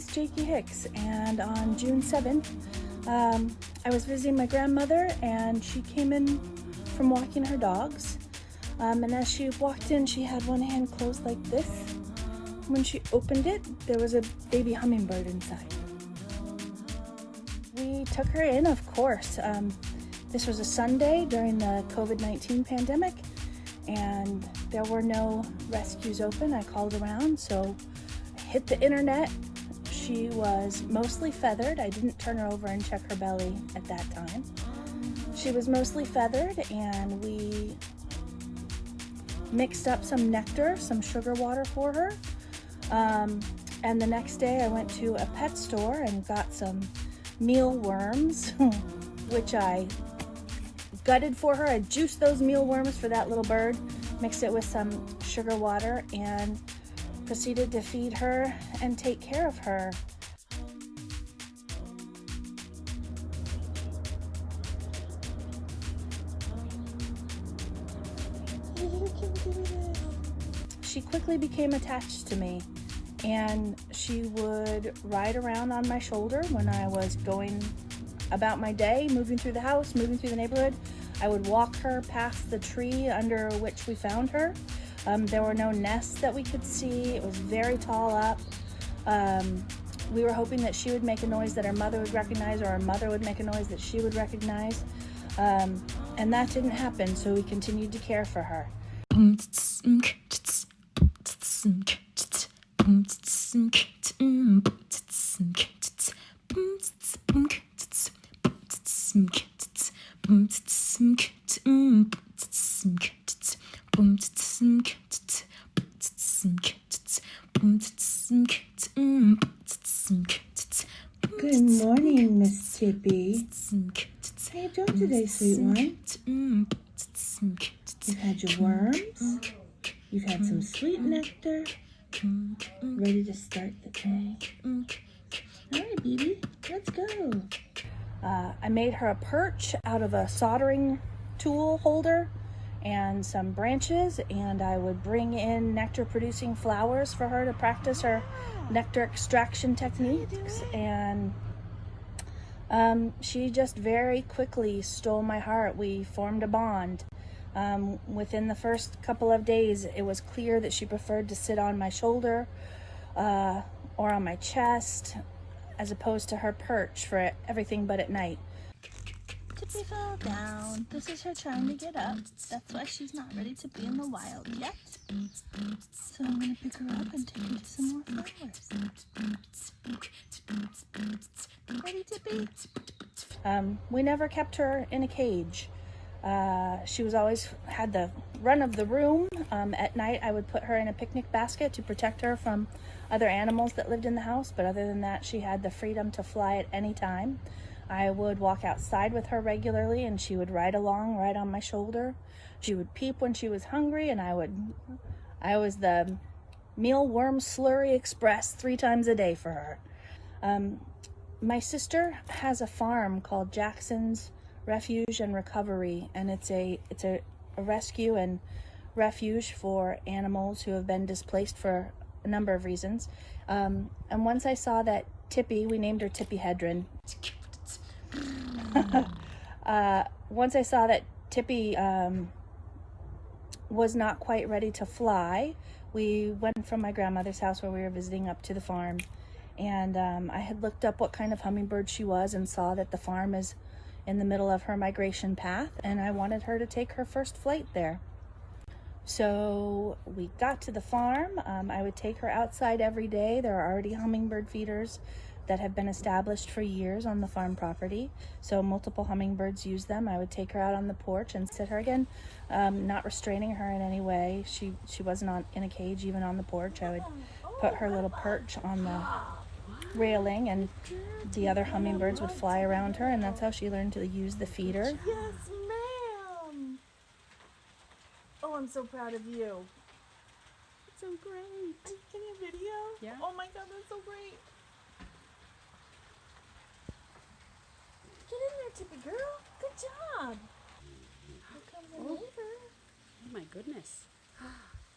name's Jakey Hicks, and on June 7th, I was visiting my grandmother, and she came in from walking her dogs. And as she walked in, she had one hand closed like this. When she opened it, there was a baby hummingbird inside. We took her in, of course. This was a Sunday during the COVID-19 pandemic, and there were no rescues open. I called around, so I hit the internet. She was mostly feathered. I didn't turn her over and check her belly at that time. She was mostly feathered, and we mixed up some nectar, some sugar water for her. And the next day I went to a pet store and got some mealworms, which I gutted for her. I juiced those mealworms for that little bird, mixed it with some sugar water, and proceeded to feed her and take care of her. She quickly became attached to me, and she would ride around on my shoulder when I was going about my day, moving through the house, moving through the neighborhood. I would walk her past the tree under which we found her. There were no nests that we could see. It was very tall up. We were hoping that she would make a noise that her mother would recognize, or her mother would make a noise that she would recognize. And that didn't happen, so we continued to care for her. Good morning, Miss Tippi. How you doing today, sweet one? You've had your worms. You've had some sweet nectar. Ready to start the day. All right, baby, let's go. I made her a perch out of a soldering tool holder and some branches, and I would bring in nectar producing flowers for her to practice her nectar extraction techniques, and she just very quickly stole my heart. We formed a bond. Within the first couple of days, it was clear that she preferred to sit on my shoulder or on my chest, as opposed to her perch for everything but at night. Tippi fell down. This is her time to get up. That's why she's not ready to be in the wild yet. So I'm going to pick her up and take her to some more flowers. Ready, Tippi? We never kept her in a cage. She was always had the run of the room. At night, I would put her in a picnic basket to protect her from other animals that lived in the house, but other than that, she had the freedom to fly at any time. I would walk outside with her regularly, and she would ride along right on my shoulder. She would peep when she was hungry, and I was the mealworm slurry express 3 times a day for her. My sister has a farm called Jackson's Refuge and Recovery, and it's a rescue and refuge for animals who have been displaced for a number of reasons. And once I saw that Tippi, we named her Tippi Hedren. Once I saw that Tippi was not quite ready to fly, we went from my grandmother's house where we were visiting up to the farm, and I had looked up what kind of hummingbird she was and saw that the farm is in the middle of her migration path, and I wanted her to take her first flight there. So we got to the farm. I would take her outside every day. There are already hummingbird feeders that have been established for years on the farm property, so multiple hummingbirds use them. I would take her out on the porch and sit her again, not restraining her in any way. She wasn't in a cage, even on the porch. I would put her little perch on the railing, and the other hummingbirds would fly around her, and that's how she learned to use the feeder. Yes, ma'am. Oh, I'm so proud of you. It's so great. Are you getting a video? Yeah. Oh my God, that's so great. Get in there, Tippi girl. Good job. Here comes a neighbor. Oh my goodness.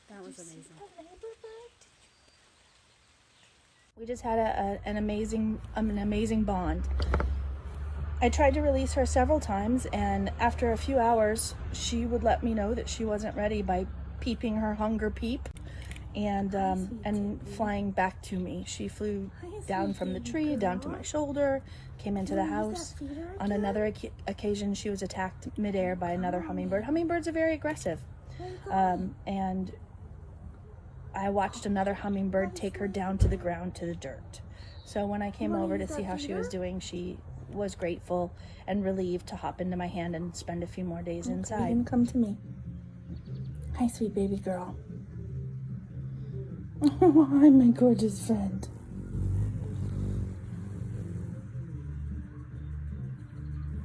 That was Did you see amazing. that neighbor bird? We just had an amazing bond. I tried to release her several times, and after a few hours, she would let me know that she wasn't ready by peeping her hunger peep and flying back to me. She flew down from the tree, down to my shoulder, came into the house. On another occasion, she was attacked midair by another hummingbird. Hummingbirds are very aggressive. And I watched another hummingbird take her down to the ground, to the dirt. So when I came over to see how she was doing, she was grateful and relieved to hop into my hand and spend a few more days inside. You can come to me. Hi, sweet baby girl. Oh, hi, my gorgeous friend.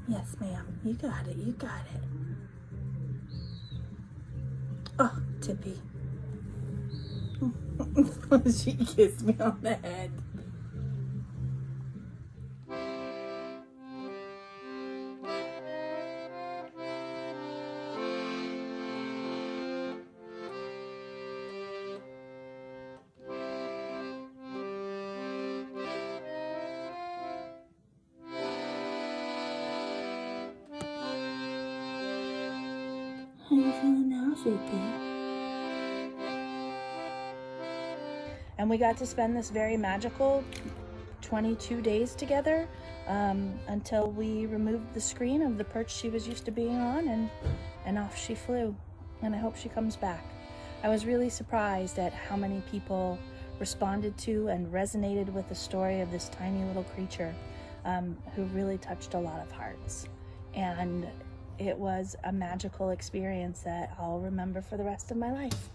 Yes, ma'am. You got it. You got it. Oh, Tippi. She kissed me on the head. How you feeling now, sweet pea? And we got to spend this very magical 22 days together until we removed the screen of the perch she was used to being on, and off she flew. And I hope she comes back. I was really surprised at how many people responded to and resonated with the story of this tiny little creature who really touched a lot of hearts. And it was a magical experience that I'll remember for the rest of my life.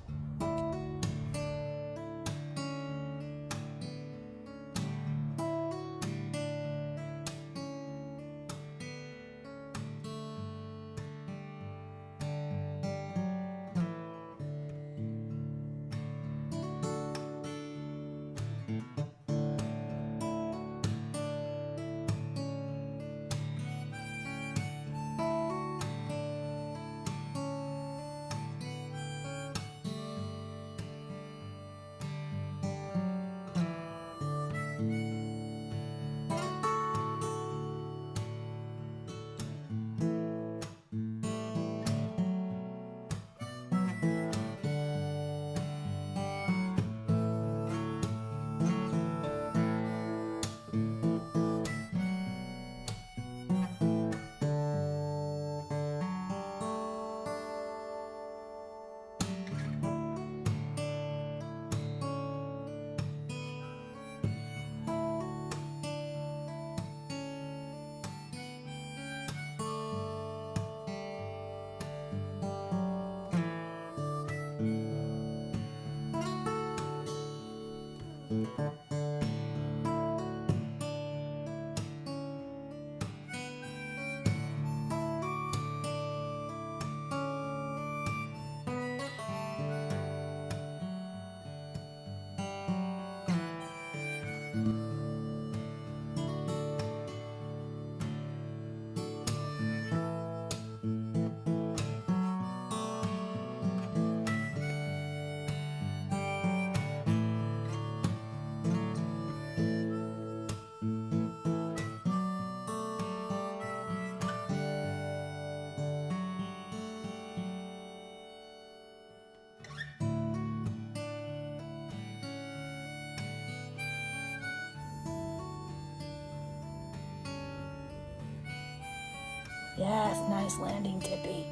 Yes, nice landing, Tippi.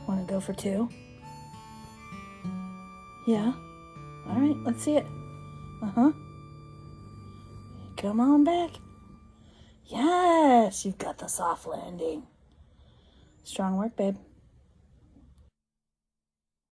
Want to go for two? Yeah? All right, let's see it. Uh-huh. Come on back. Yes, you've got the soft landing. Strong work, babe.